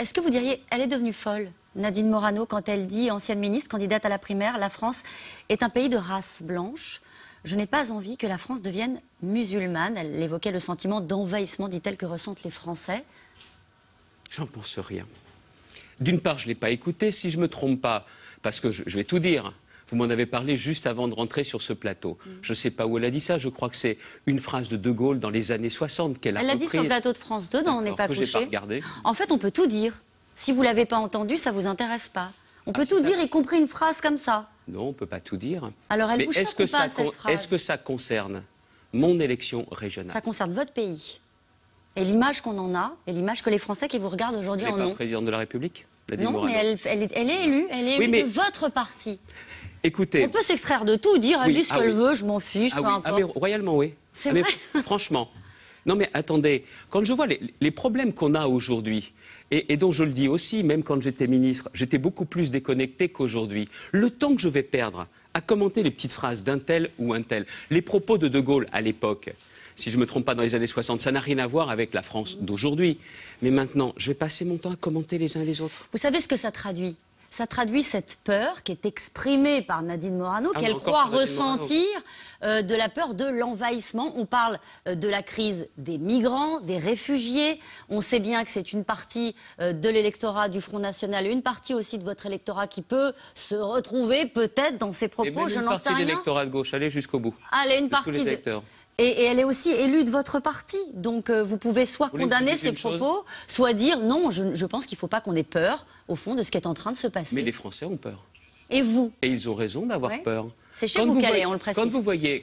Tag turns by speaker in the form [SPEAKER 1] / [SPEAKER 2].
[SPEAKER 1] Est-ce que vous diriez, elle est devenue folle, Nadine Morano, quand elle dit, ancienne ministre, candidate à la primaire, la France est un pays de race blanche. Je n'ai pas envie que la France devienne musulmane. Elle évoquait le sentiment d'envahissement, dit-elle, que ressentent les Français.
[SPEAKER 2] J'en pense rien. D'une part, je ne l'ai pas écouté, si je ne me trompe pas, parce que je vais tout dire. Vous m'en avez parlé juste avant de rentrer sur ce plateau. Je ne sais pas où elle a dit ça, je crois que c'est une phrase de De Gaulle dans les années 60 qu'elle a repris.
[SPEAKER 1] Elle l'a dit sur le plateau de France 2, dont on n'est pas couché.
[SPEAKER 2] J'ai pas regardé.
[SPEAKER 1] En fait, on peut tout dire. Si vous ne l'avez pas entendu, ça ne vous intéresse pas. On peut tout dire, y compris une phrase comme ça.
[SPEAKER 2] Non, on ne peut pas tout dire.
[SPEAKER 1] Alors elle vous choque ou pas, cette phrase ?
[SPEAKER 2] Est-ce que ça concerne mon élection régionale ?
[SPEAKER 1] Ça concerne votre pays. Et l'image qu'on en a, et l'image que les Français qui vous regardent aujourd'hui en ont.
[SPEAKER 2] Elle n'est pas présidente de la République ?
[SPEAKER 1] Non, mais elle est élue. Elle est élue de votre parti.
[SPEAKER 2] Écoutez,
[SPEAKER 1] on peut s'extraire de tout, dire elle dit ce qu'elle veut, je m'en fiche, peu importe.
[SPEAKER 2] Mais royalement, oui.
[SPEAKER 1] C'est vrai.
[SPEAKER 2] Mais franchement. Non mais attendez, quand je vois les problèmes qu'on a aujourd'hui, et dont je le dis aussi, même quand j'étais ministre, j'étais beaucoup plus déconnecté qu'aujourd'hui. Le temps que je vais perdre à commenter les petites phrases d'un tel ou un tel, les propos de De Gaulle à l'époque, si je ne me trompe pas dans les années 60, ça n'a rien à voir avec la France d'aujourd'hui. Mais maintenant, je vais passer mon temps à commenter les uns les autres.
[SPEAKER 1] Vous savez ce que ça traduit ? Ça traduit cette peur qui est exprimée par Nadine Morano, qu'elle croit ressentir de la peur de l'envahissement. On parle de la crise des migrants, des réfugiés. On sait bien que c'est une partie de l'électorat du Front National, une partie aussi de votre électorat qui peut se retrouver peut-être dans ces propos. Je n'en sais rien.
[SPEAKER 2] Une partie de l'électorat de gauche, allez jusqu'au bout.
[SPEAKER 1] Allez, une partie.
[SPEAKER 2] Tous les électeurs.
[SPEAKER 1] Et elle est aussi élue de votre parti. Donc vous pouvez soit condamner ces propos, soit dire non, je pense qu'il ne faut pas qu'on ait peur, au fond, de ce qui est en train de se passer.
[SPEAKER 2] Mais les Français ont peur.
[SPEAKER 1] Et vous ?
[SPEAKER 2] Et ils ont raison d'avoir peur.
[SPEAKER 1] C'est chez vous qu'elle est, on le précise.
[SPEAKER 2] Quand vous voyez